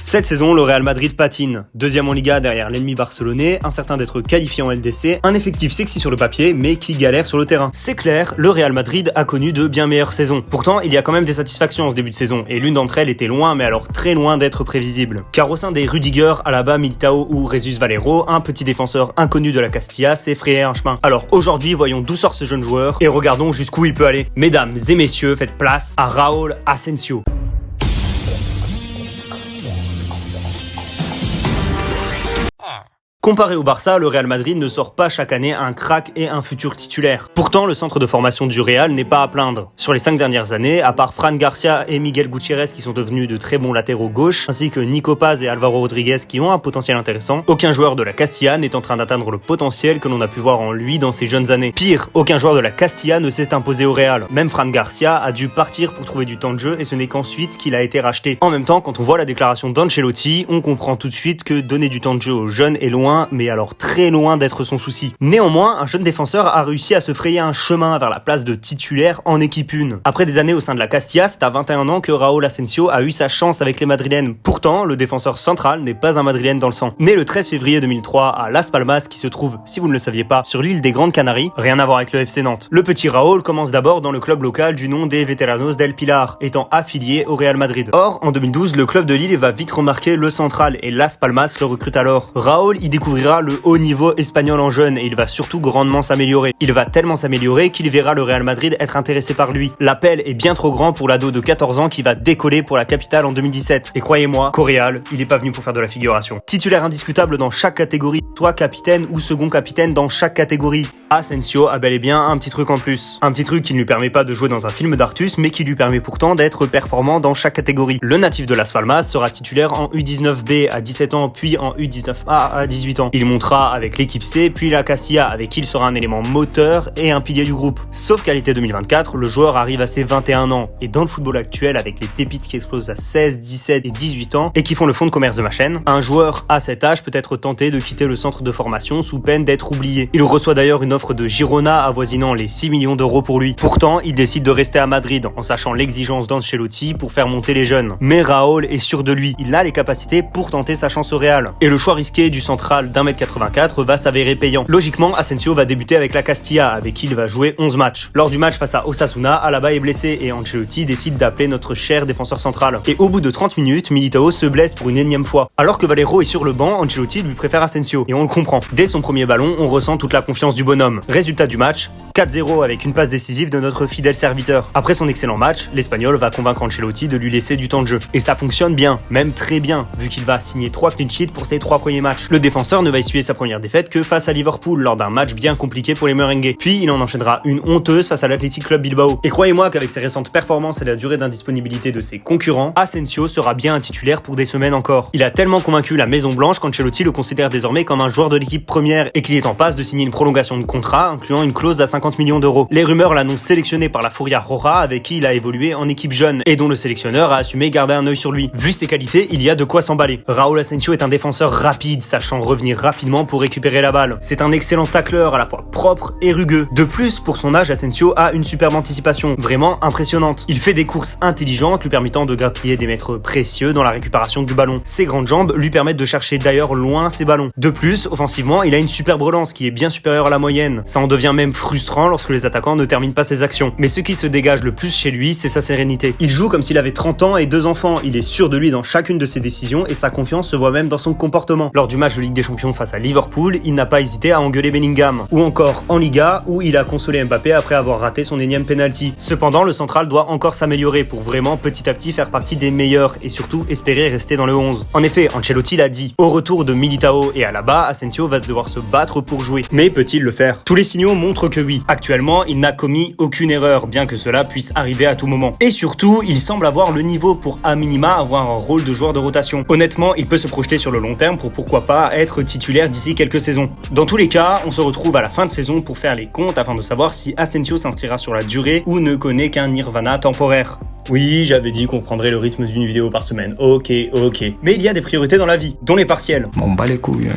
Cette saison, le Real Madrid patine. Deuxième en Liga derrière l'ennemi barcelonais, incertain d'être qualifié en LDC, un effectif sexy sur le papier, mais qui galère sur le terrain. C'est clair, le Real Madrid a connu de bien meilleures saisons. Pourtant, il y a quand même des satisfactions en ce début de saison, et l'une d'entre elles était loin, mais alors très loin d'être prévisible. Car au sein des Rudiger, Alaba, Militao ou Jesus Valero, un petit défenseur inconnu de la Castilla s'est frayé un chemin. Alors aujourd'hui, voyons d'où sort ce jeune joueur, et regardons jusqu'où il peut aller. Mesdames et messieurs, faites place à Raúl Asensio. Comparé au Barça, le Real Madrid ne sort pas chaque année un crack et un futur titulaire. Pourtant, le centre de formation du Real n'est pas à plaindre. Sur les 5 dernières années, à part Fran Garcia et Miguel Gutiérrez qui sont devenus de très bons latéraux gauche, ainsi que Nico Paz et Álvaro Rodríguez qui ont un potentiel intéressant, aucun joueur de la Castilla n'est en train d'atteindre le potentiel que l'on a pu voir en lui dans ses jeunes années. Pire, aucun joueur de la Castilla ne s'est imposé au Real. Même Fran Garcia a dû partir pour trouver du temps de jeu et ce n'est qu'ensuite qu'il a été racheté. En même temps, quand on voit la déclaration d'Ancelotti, on comprend tout de suite que donner du temps de jeu aux jeunes est loin, mais alors très loin d'être son souci. Néanmoins, un jeune défenseur a réussi à se frayer un chemin vers la place de titulaire en équipe 1. Après des années au sein de la Castilla, c'est à 21 ans que Raúl Asensio a eu sa chance avec les Madrilènes. Pourtant, le défenseur central n'est pas un Madrilène dans le sang. Né le 13 février 2003 à Las Palmas, qui se trouve, si vous ne le saviez pas, sur l'île des Grandes Canaries, rien à voir avec le FC Nantes. Le petit Raúl commence d'abord dans le club local du nom des Veteranos del Pilar, étant affilié au Real Madrid. Or, en 2012, le club de Lille va vite remarquer le central et Las Palmas le recrute alors. Raúl y découvrira le haut niveau espagnol en jeune et il va surtout grandement s'améliorer. Il va tellement s'améliorer qu'il verra le Real Madrid être intéressé par lui. L'appel est bien trop grand pour l'ado de 14 ans qui va décoller pour la capitale en 2017. Et croyez-moi, qu'au Real, il est pas venu pour faire de la figuration. Titulaire indiscutable dans chaque catégorie, soit capitaine ou second capitaine dans chaque catégorie. Asensio a bel et bien un petit truc en plus. Un petit truc qui ne lui permet pas de jouer dans un film d'Artus, mais qui lui permet pourtant d'être performant dans chaque catégorie. Le natif de Las Palmas sera titulaire en U19B à 17 ans, puis en U19A à 18 ans. Il montera avec l'équipe C, puis la Castilla, avec qui il sera un élément moteur et un pilier du groupe. Sauf qu'à l'été 2024, le joueur arrive à ses 21 ans. Et dans le football actuel, avec les pépites qui explosent à 16, 17 et 18 ans, et qui font le fond de commerce de ma chaîne, un joueur à cet âge peut être tenté de quitter le centre de formation sous peine d'être oublié. Il reçoit d'ailleurs une offre de Girona avoisinant les 6 millions d'euros pour lui. Pourtant, il décide de rester à Madrid, en sachant l'exigence d'Ancelotti pour faire monter les jeunes. Mais Raúl est sûr de lui, il a les capacités pour tenter sa chance au Real. Et le choix risqué du central d'1m84 va s'avérer payant. Logiquement, Asensio va débuter avec la Castilla, avec qui il va jouer 11 matchs. Lors du match face à Osasuna, Alaba est blessé et Ancelotti décide d'appeler notre cher défenseur central. Et au bout de 30 minutes, Militao se blesse pour une énième fois. Alors que Valero est sur le banc, Ancelotti lui préfère Asensio. Et on le comprend. Dès son premier ballon, on ressent toute la confiance du bonhomme. Résultat du match, 4-0 avec une passe décisive de notre fidèle serviteur. Après son excellent match, l'Espagnol va convaincre Ancelotti de lui laisser du temps de jeu. Et ça fonctionne bien, même très bien, vu qu'il va signer 3 clean sheets pour ses 3 premiers matchs. Le défenseur ne va essuyer sa première défaite que face à Liverpool lors d'un match bien compliqué pour les merengues. Puis il en enchaînera une honteuse face à l'Athletic Club Bilbao. Et croyez-moi qu'avec ses récentes performances et la durée d'indisponibilité de ses concurrents, Asensio sera bien un titulaire pour des semaines encore. Il a tellement convaincu la Maison Blanche qu'Ancelotti le considère désormais comme un joueur de l'équipe première et qu'il est en passe de signer une prolongation de contrat incluant une clause à 50 millions d'euros. Les rumeurs l'annoncent sélectionné par la Furia Roja avec qui il a évolué en équipe jeune et dont le sélectionneur a assumé garder un œil sur lui. Vu ses qualités, il y a de quoi s'emballer. Raúl Asensio est un défenseur rapide, sachant revenir rapidement pour récupérer la balle. C'est un excellent tacleur à la fois propre et rugueux. De plus, pour son âge, Asensio a une superbe anticipation, vraiment impressionnante. Il fait des courses intelligentes lui permettant de grappiller des mètres précieux dans la récupération du ballon. Ses grandes jambes lui permettent de chercher d'ailleurs loin ses ballons. De plus, offensivement, il a une superbe relance qui est bien supérieure à la moyenne. Ça en devient même frustrant lorsque les attaquants ne terminent pas ses actions. Mais ce qui se dégage le plus chez lui, c'est sa sérénité. Il joue comme s'il avait 30 ans et 2 enfants. Il est sûr de lui dans chacune de ses décisions et sa confiance se voit même dans son comportement. Lors du match de Ligue des Champions face à Liverpool, il n'a pas hésité à engueuler Bellingham. Ou encore en Liga, où il a consolé Mbappé après avoir raté son énième penalty. Cependant, le central doit encore s'améliorer pour vraiment petit à petit faire partie des meilleurs et surtout espérer rester dans le 11. En effet, Ancelotti l'a dit, au retour de Militao et Alaba, Asensio va devoir se battre pour jouer. Mais peut-il le faire? Tous les signaux montrent que oui. Actuellement, il n'a commis aucune erreur, bien que cela puisse arriver à tout moment. Et surtout, il semble avoir le niveau pour à minima avoir un rôle de joueur de rotation. Honnêtement, il peut se projeter sur le long terme pour pourquoi pas être titulaire d'ici quelques saisons. Dans tous les cas, on se retrouve à la fin de saison pour faire les comptes afin de savoir si Asensio s'inscrira sur la durée ou ne connaît qu'un nirvana temporaire. Oui, j'avais dit qu'on prendrait le rythme d'une vidéo par semaine. Ok. Mais il y a des priorités dans la vie, dont les partiels. M'en bats les couilles.